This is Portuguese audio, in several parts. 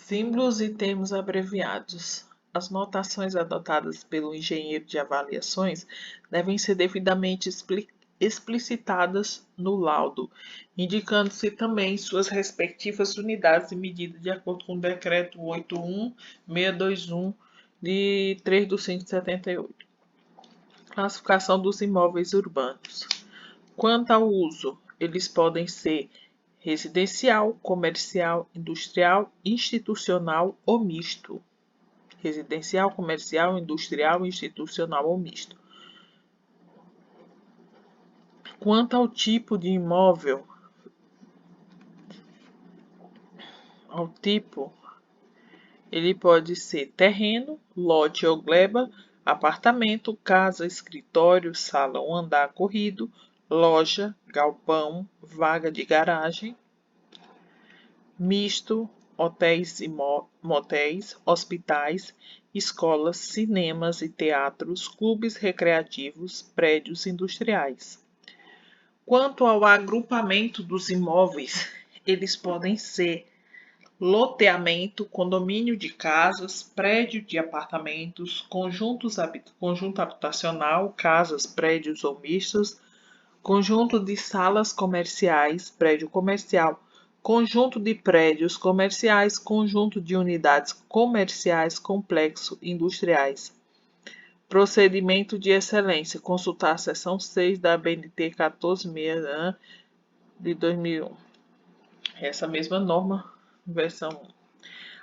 Símbolos e termos abreviados. As notações adotadas pelo engenheiro de avaliações devem ser devidamente explicitadas no laudo, indicando-se também suas respectivas unidades de medida de acordo com o Decreto 81621 de 3/5/78. Classificação dos imóveis urbanos. Quanto ao uso, eles podem ser residencial, comercial, industrial, institucional ou misto. Residencial, comercial, industrial, institucional ou misto. Quanto ao tipo de imóvel, ele pode ser terreno, lote ou gleba, apartamento, casa, escritório, sala ou andar corrido, loja, galpão, vaga de garagem, misto, hotéis e motéis, hospitais, escolas, cinemas e teatros, clubes recreativos, prédios industriais. Quanto ao agrupamento dos imóveis, eles podem ser loteamento, condomínio de casas, prédio de apartamentos, conjunto habitacional, casas, prédios ou mistos, conjunto de salas comerciais, prédio comercial, conjunto de prédios comerciais, conjunto de unidades comerciais complexo industriais. Procedimento de excelência. Consultar a seção 6 da ABNT 1460 de 2001. Essa mesma norma, versão 1.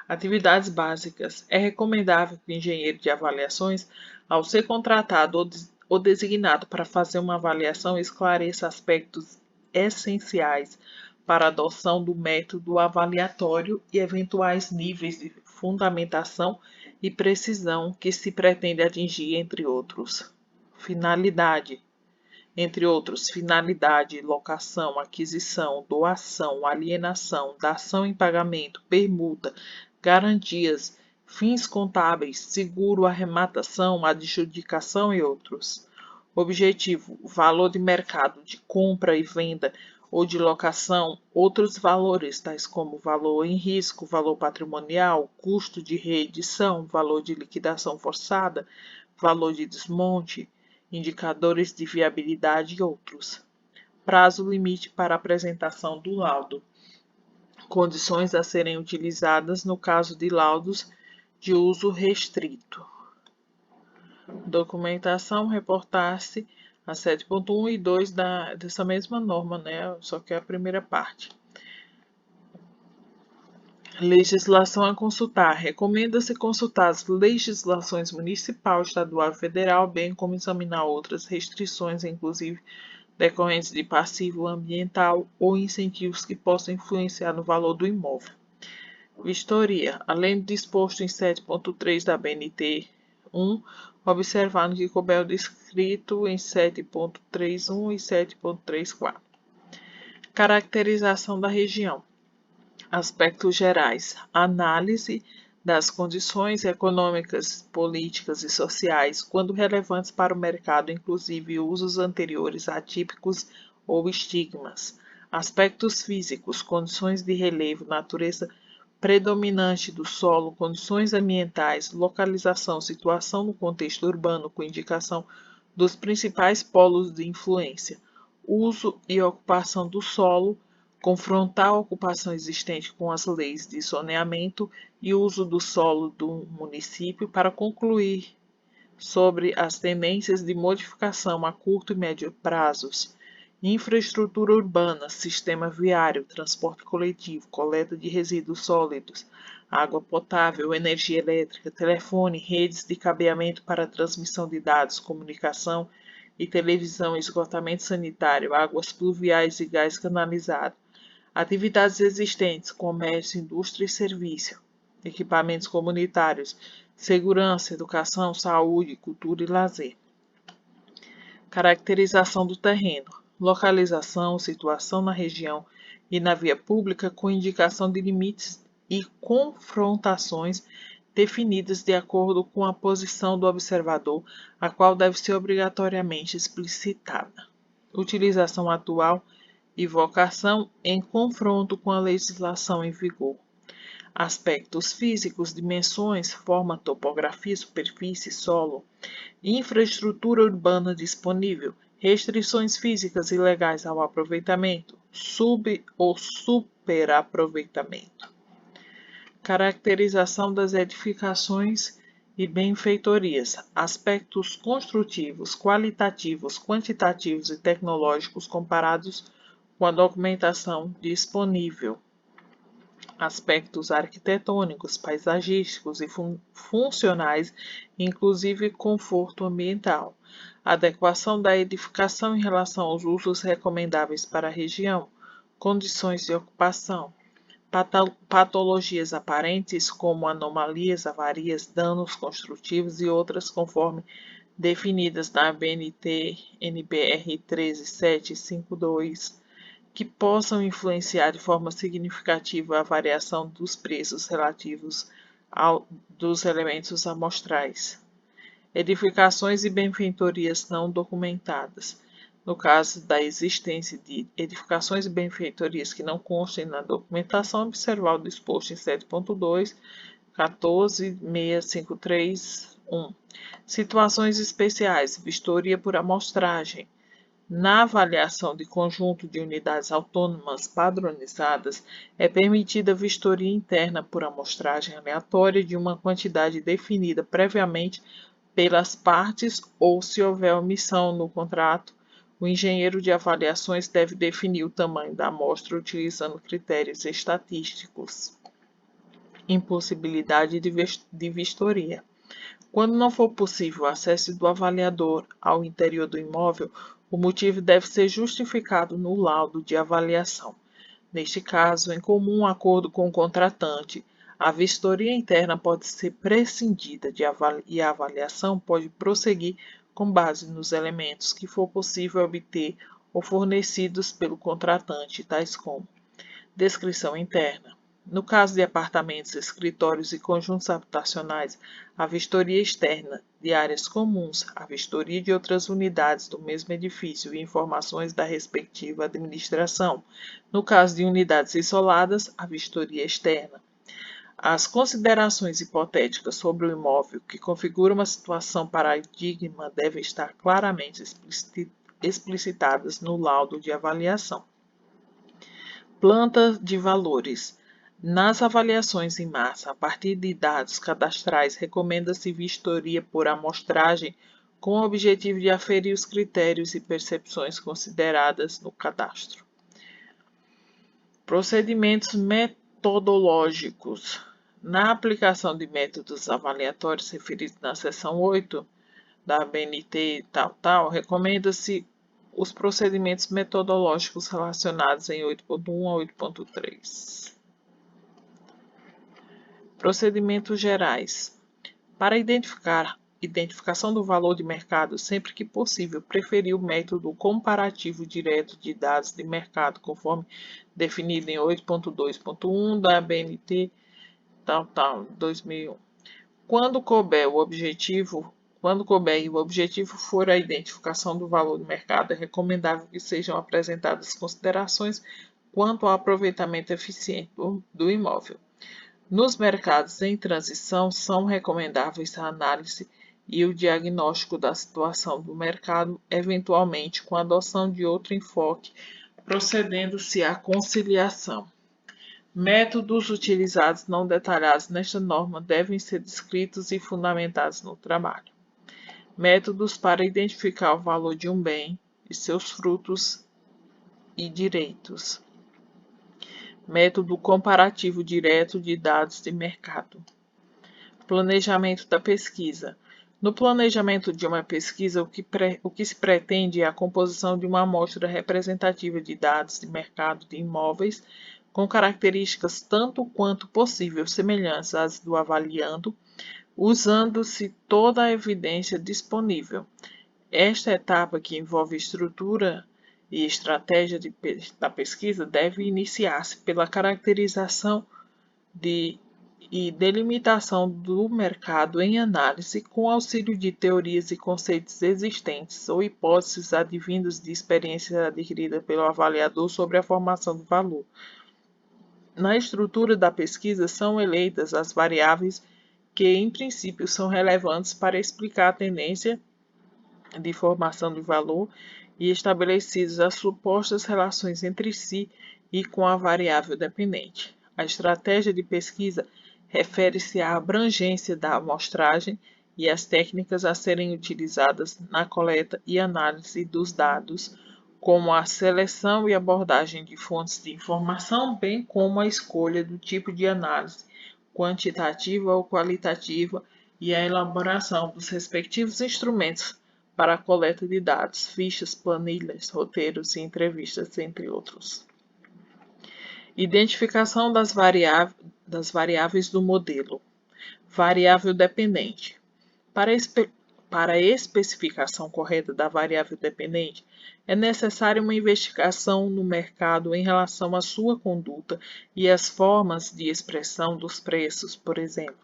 Atividades básicas. É recomendável que o engenheiro de avaliações, ao ser contratado ou designado para fazer uma avaliação, esclareça aspectos essenciais para a adoção do método avaliatório e eventuais níveis de fundamentação e precisão que se pretende atingir, entre outros. Finalidade. Entre outros, finalidade, locação, aquisição, doação, alienação, dação em pagamento, permuta, garantias, fins contábeis, seguro, arrematação, adjudicação e outros. Objetivo, valor de mercado de compra e venda ou de locação, outros valores, tais como valor em risco, valor patrimonial, custo de reedição, valor de liquidação forçada, valor de desmonte, indicadores de viabilidade e outros. Prazo limite para apresentação do laudo. Condições a serem utilizadas no caso de laudos de uso restrito. Documentação, reportar-se a 7.1 e 2 dessa mesma norma, né? Só que é a primeira parte. Legislação a consultar. Recomenda-se consultar as legislações municipal, estadual e federal, bem como examinar outras restrições, inclusive decorrentes de passivo ambiental ou incentivos que possam influenciar no valor do imóvel. Vistoria. Além do disposto em 7.3 da BNT 1, observar no que couber o descrito em 7.31 e 7.34. Caracterização da região. Aspectos gerais. Análise das condições econômicas, políticas e sociais, quando relevantes para o mercado, inclusive usos anteriores atípicos ou estigmas. Aspectos físicos, condições de relevo, natureza predominante do solo, condições ambientais, localização, situação no contexto urbano, com indicação dos principais polos de influência, uso e ocupação do solo, confrontar a ocupação existente com as leis de zoneamento e uso do solo do município para concluir sobre as tendências de modificação a curto e médio prazos. Infraestrutura urbana, sistema viário, transporte coletivo, coleta de resíduos sólidos, água potável, energia elétrica, telefone, redes de cabeamento para transmissão de dados, comunicação e televisão, esgotamento sanitário, águas pluviais e gás canalizado. Atividades existentes, comércio, indústria e serviço, equipamentos comunitários, segurança, educação, saúde, cultura e lazer. Caracterização do terreno, localização, situação na região e na via pública com indicação de limites e confrontações definidas de acordo com a posição do observador, a qual deve ser obrigatoriamente explicitada. Utilização atual e vocação em confronto com a legislação em vigor. aspectos físicos, dimensões, forma, topografia, superfície, solo, infraestrutura urbana disponível, restrições físicas e legais ao aproveitamento, sub ou superaproveitamento, caracterização das edificações e benfeitorias, aspectos construtivos, qualitativos, quantitativos e tecnológicos comparados com a documentação disponível, aspectos arquitetônicos, paisagísticos e funcionais, inclusive conforto ambiental, adequação da edificação em relação aos usos recomendáveis para a região, condições de ocupação, patologias aparentes como anomalias, avarias, danos construtivos e outras conforme definidas na ABNT NBR 13752, que possam influenciar de forma significativa a variação dos preços relativos dos elementos amostrais. Edificações e benfeitorias não documentadas. No caso da existência de edificações e benfeitorias que não constem na documentação, observar o disposto em 7.2, 14.653.1. Situações especiais, vistoria por amostragem. Na avaliação de conjunto de unidades autônomas padronizadas, é permitida vistoria interna por amostragem aleatória de uma quantidade definida previamente pelas partes ou, se houver omissão no contrato, o engenheiro de avaliações deve definir o tamanho da amostra utilizando critérios estatísticos. Impossibilidade de vistoria. Quando não for possível o acesso do avaliador ao interior do imóvel, o motivo deve ser justificado no laudo de avaliação. Neste caso, em comum acordo com o contratante, a vistoria interna pode ser prescindida e a avaliação pode prosseguir com base nos elementos que for possível obter ou fornecidos pelo contratante, tais como descrição interna. No caso de apartamentos, escritórios e conjuntos habitacionais, a vistoria externa de áreas comuns, a vistoria de outras unidades do mesmo edifício e informações da respectiva administração. No caso de unidades isoladas, a vistoria externa. As considerações hipotéticas sobre o imóvel que configura uma situação paradigma devem estar claramente explicitadas no laudo de avaliação. Planta de valores. Nas avaliações em massa, a partir de dados cadastrais, recomenda-se vistoria por amostragem com o objetivo de aferir os critérios e percepções consideradas no cadastro. Procedimentos metodológicos. Na aplicação de métodos avaliatórios referidos na seção 8 da ABNT recomenda-se os procedimentos metodológicos relacionados em 8.1 a 8.3. Procedimentos gerais. Para identificação do valor de mercado, sempre que possível, preferir o método comparativo direto de dados de mercado, conforme definido em 8.2.1 da ABNT 2001. Quando couber e o objetivo for a identificação do valor do mercado, é recomendável que sejam apresentadas considerações quanto ao aproveitamento eficiente do imóvel. Nos mercados em transição, são recomendáveis a análise e o diagnóstico da situação do mercado, eventualmente com a adoção de outro enfoque, procedendo-se à conciliação. Métodos utilizados não detalhados nesta norma devem ser descritos e fundamentados no trabalho. Métodos para identificar o valor de um bem e seus frutos e direitos. Método comparativo direto de dados de mercado. Planejamento da pesquisa. No planejamento de uma pesquisa, o que se pretende é a composição de uma amostra representativa de dados de mercado de imóveis com características tanto quanto possível semelhantes às do avaliando, usando-se toda a evidência disponível. Esta etapa, que envolve estrutura e estratégia da pesquisa, deve iniciar-se pela caracterização e delimitação do mercado em análise com auxílio de teorias e conceitos existentes ou hipóteses advindos de experiência adquirida pelo avaliador sobre a formação do valor. Na estrutura da pesquisa são eleitas as variáveis que, em princípio, são relevantes para explicar a tendência de formação de valor e estabelecidas as supostas relações entre si e com a variável dependente. A estratégia de pesquisa refere-se à abrangência da amostragem e às técnicas a serem utilizadas na coleta e análise dos dados, como a seleção e abordagem de fontes de informação, bem como a escolha do tipo de análise, quantitativa ou qualitativa, e a elaboração dos respectivos instrumentos para a coleta de dados, fichas, planilhas, roteiros e entrevistas, entre outros. Identificação das variáveis do modelo. Variável dependente. Para a especificação correta da variável dependente, é necessária uma investigação no mercado em relação à sua conduta e às formas de expressão dos preços, por exemplo,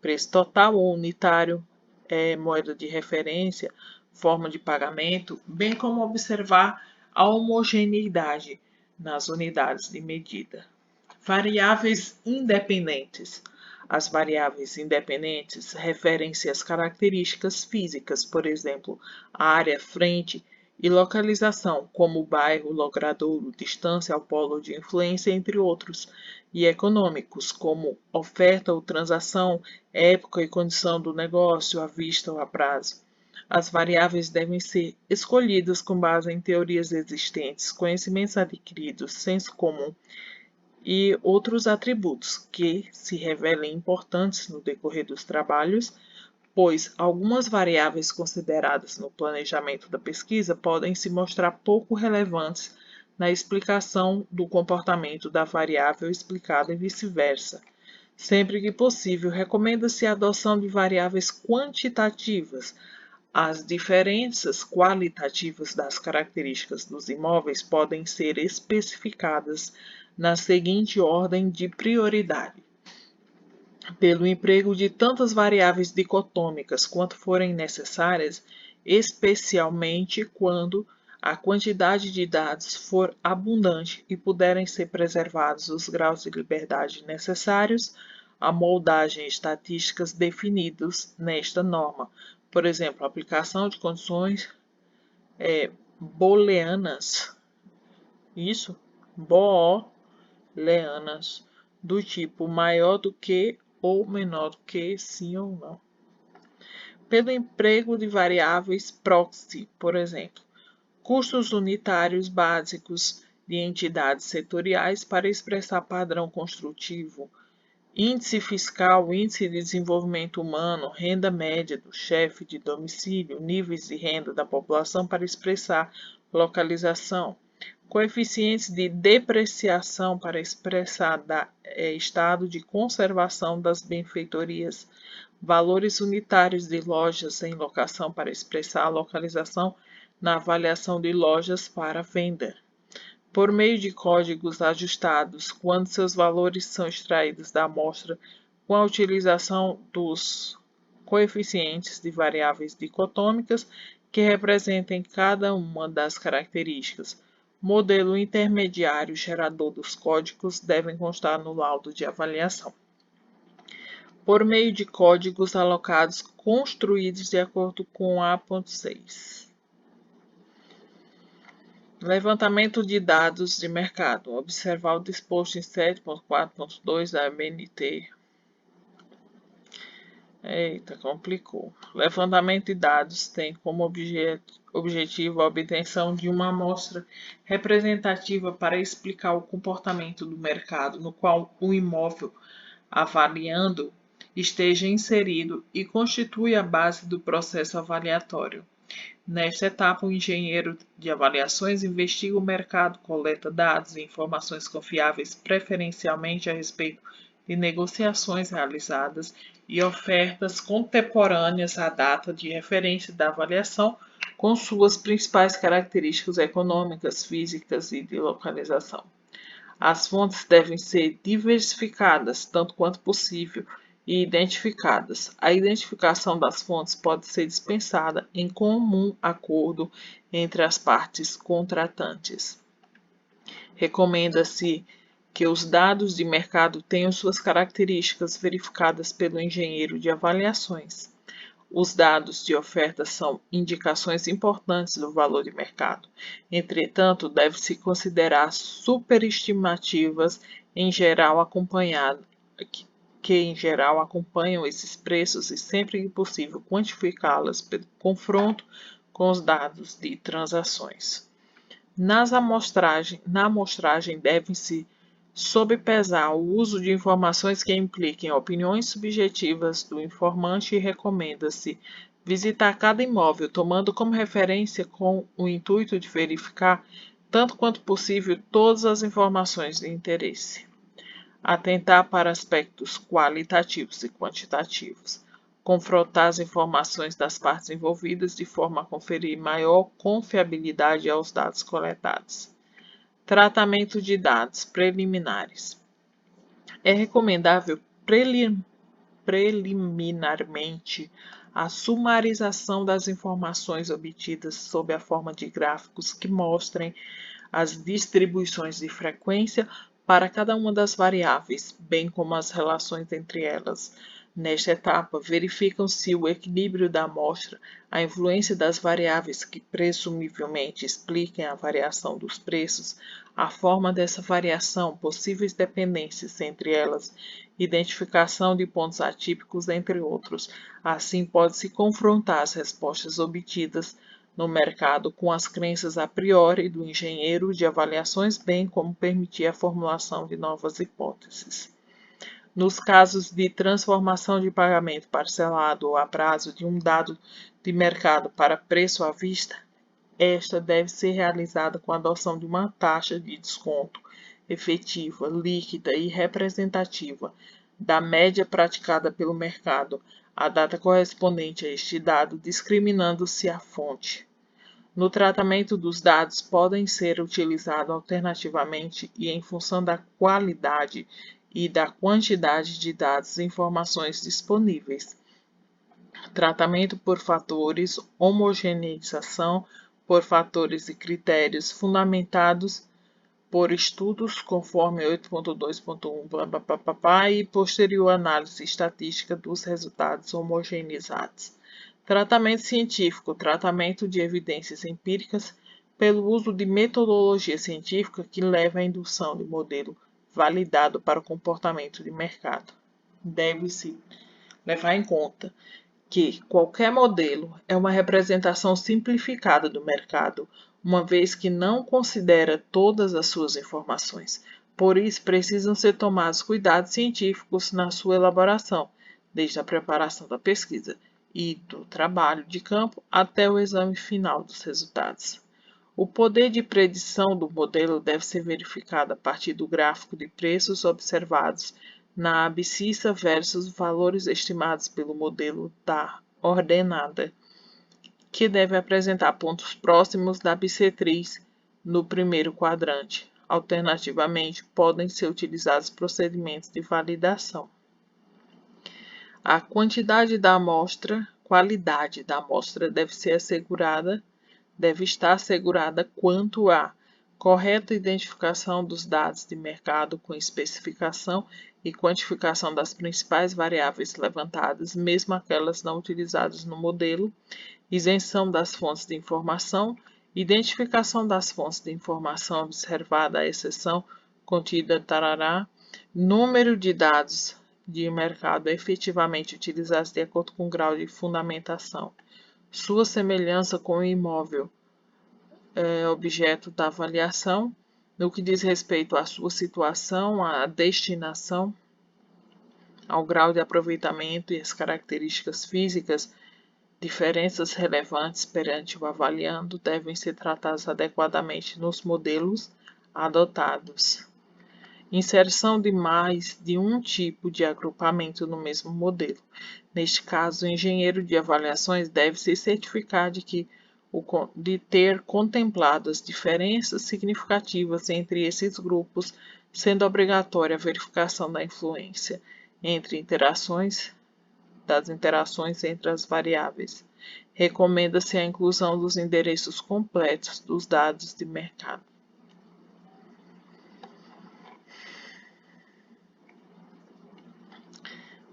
preço total ou unitário, moeda de referência, forma de pagamento, bem como observar a homogeneidade nas unidades de medida. Variáveis independentes. As variáveis independentes referem-se às características físicas, por exemplo, área, frente e localização, como bairro, logradouro, distância ao polo de influência, entre outros, e econômicos, como oferta ou transação, época e condição do negócio, à vista ou a prazo. As variáveis devem ser escolhidas com base em teorias existentes, conhecimentos adquiridos, senso comum e outros atributos que se revelem importantes no decorrer dos trabalhos, pois algumas variáveis consideradas no planejamento da pesquisa podem se mostrar pouco relevantes na explicação do comportamento da variável explicada e vice-versa. Sempre que possível, recomenda-se a adoção de variáveis quantitativas. As diferenças qualitativas das características dos imóveis podem ser especificadas na seguinte ordem de prioridade: pelo emprego de tantas variáveis dicotômicas quanto forem necessárias, especialmente quando a quantidade de dados for abundante e puderem ser preservados os graus de liberdade necessários à moldagem estatísticas definidos nesta norma. Por exemplo, a aplicação de condições booleanas, isso, booleanas, do tipo maior do que ou menor do que, sim ou não. Pelo emprego de variáveis proxy, por exemplo, custos unitários básicos de entidades setoriais para expressar padrão construtivo, índice fiscal, índice de desenvolvimento humano, renda média do chefe de domicílio, níveis de renda da população para expressar localização, coeficientes de depreciação para expressar estado de conservação das benfeitorias, valores unitários de lojas em locação para expressar a localização na avaliação de lojas para venda. Por meio de códigos ajustados, quando seus valores são extraídos da amostra com a utilização dos coeficientes de variáveis dicotômicas que representem cada uma das características. Modelo intermediário gerador dos códigos devem constar no laudo de avaliação. Por meio de códigos alocados construídos de acordo com A.6. Levantamento de dados de mercado. Observar o disposto em 7.4.2 da ABNT. Eita, complicou. Levantamento de dados tem como objetivo a obtenção de uma amostra representativa para explicar o comportamento do mercado no qual o imóvel avaliando esteja inserido e constitui a base do processo avaliatório. Nesta etapa, o engenheiro de avaliações investiga o mercado, coleta dados e informações confiáveis, preferencialmente a respeito de negociações realizadas e ofertas contemporâneas à data de referência da avaliação, com suas principais características econômicas, físicas e de localização. As fontes devem ser diversificadas, tanto quanto possível, e identificadas. A identificação das fontes pode ser dispensada em comum acordo entre as partes contratantes. Recomenda-se que os dados de mercado tenham suas características verificadas pelo engenheiro de avaliações. Os dados de oferta são indicações importantes do valor de mercado. Entretanto, deve-se considerar superestimativas em geral que em geral acompanham esses preços e sempre que possível quantificá-las pelo confronto com os dados de transações. Na amostragem devem-se sobrepesar o uso de informações que impliquem opiniões subjetivas do informante e recomenda-se visitar cada imóvel tomando como referência com o intuito de verificar, tanto quanto possível, todas as informações de interesse. Atentar para aspectos qualitativos e quantitativos. Confrontar as informações das partes envolvidas de forma a conferir maior confiabilidade aos dados coletados. Tratamento de dados preliminares. É recomendável preliminarmente a sumarização das informações obtidas sob a forma de gráficos que mostrem as distribuições de frequência para cada uma das variáveis, bem como as relações entre elas. Nesta etapa, verificam-se o equilíbrio da amostra, a influência das variáveis que presumivelmente expliquem a variação dos preços, a forma dessa variação, possíveis dependências entre elas, identificação de pontos atípicos, entre outros. Assim, pode-se confrontar as respostas obtidas no mercado com as crenças a priori do engenheiro de avaliações, bem como permitir a formulação de novas hipóteses. Nos casos de transformação de pagamento parcelado ou a prazo de um dado de mercado para preço à vista, esta deve ser realizada com a adoção de uma taxa de desconto efetiva, líquida e representativa da média praticada pelo mercado, a data correspondente a este dado, discriminando-se a fonte. No tratamento dos dados podem ser utilizados alternativamente e em função da qualidade e da quantidade de dados e informações disponíveis. Tratamento por fatores, homogeneização por fatores e critérios fundamentados por estudos conforme 8.2.1 e posterior análise estatística dos resultados homogeneizados. Tratamento científico, tratamento de evidências empíricas pelo uso de metodologia científica que leva à indução de modelo validado para o comportamento de mercado. Deve-se levar em conta que qualquer modelo é uma representação simplificada do mercado, uma vez que não considera todas as suas informações. Por isso, precisam ser tomados cuidados científicos na sua elaboração, desde a preparação da pesquisa e do trabalho de campo até o exame final dos resultados. O poder de predição do modelo deve ser verificado a partir do gráfico de preços observados na abscissa versus valores estimados pelo modelo da ordenada, que deve apresentar pontos próximos da bissetriz no primeiro quadrante. Alternativamente, podem ser utilizados procedimentos de validação. A qualidade da amostra deve estar assegurada quanto à correta identificação dos dados de mercado com especificação e quantificação das principais variáveis levantadas, mesmo aquelas não utilizadas no modelo, isenção das fontes de informação, identificação das fontes de informação observada a exceção contida, número de dados de mercado efetivamente utilizados de acordo com o grau de fundamentação, sua semelhança com o imóvel objeto da avaliação, no que diz respeito à sua situação, à destinação, ao grau de aproveitamento e às características físicas, diferenças relevantes perante o avaliando devem ser tratadas adequadamente nos modelos adotados. Inserção de mais de um tipo de agrupamento no mesmo modelo. Neste caso, o engenheiro de avaliações deve se certificar de ter contemplado as diferenças significativas entre esses grupos, sendo obrigatória a verificação da influência das interações entre as variáveis. Recomenda-se a inclusão dos endereços completos dos dados de mercado.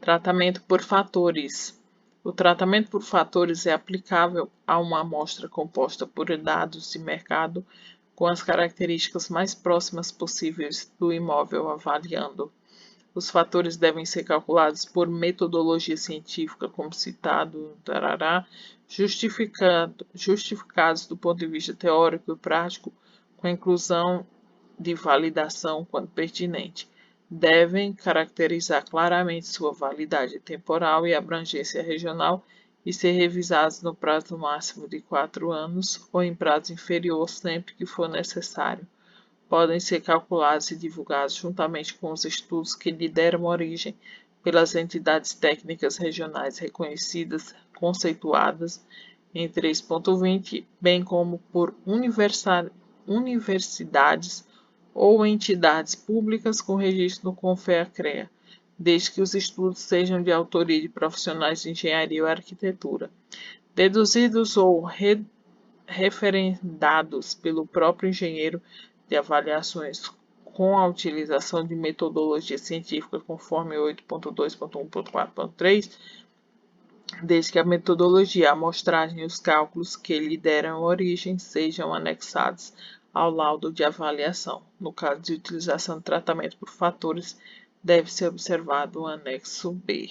Tratamento por fatores. O tratamento por fatores é aplicável a uma amostra composta por dados de mercado com as características mais próximas possíveis do imóvel avaliando. Os fatores devem ser calculados por metodologia científica, como citado, justificados do ponto de vista teórico e prático, com a inclusão de validação quando pertinente. Devem caracterizar claramente sua validade temporal e abrangência regional e ser revisados no prazo máximo de 4 anos ou em prazo inferior sempre que for necessário. Podem ser calculados e divulgados juntamente com os estudos que lhe deram origem pelas entidades técnicas regionais reconhecidas, conceituadas em 3.20, bem como por universidades ou entidades públicas com registro no CONFEA-CREA, desde que os estudos sejam de autoria de profissionais de engenharia ou arquitetura, deduzidos ou referendados pelo próprio engenheiro de avaliações com a utilização de metodologia científica conforme 8.2.1.4.3, desde que a metodologia, a amostragem e os cálculos que lhe deram origem sejam anexados ao laudo de avaliação. No caso de utilização de tratamento por fatores, deve ser observado o anexo B.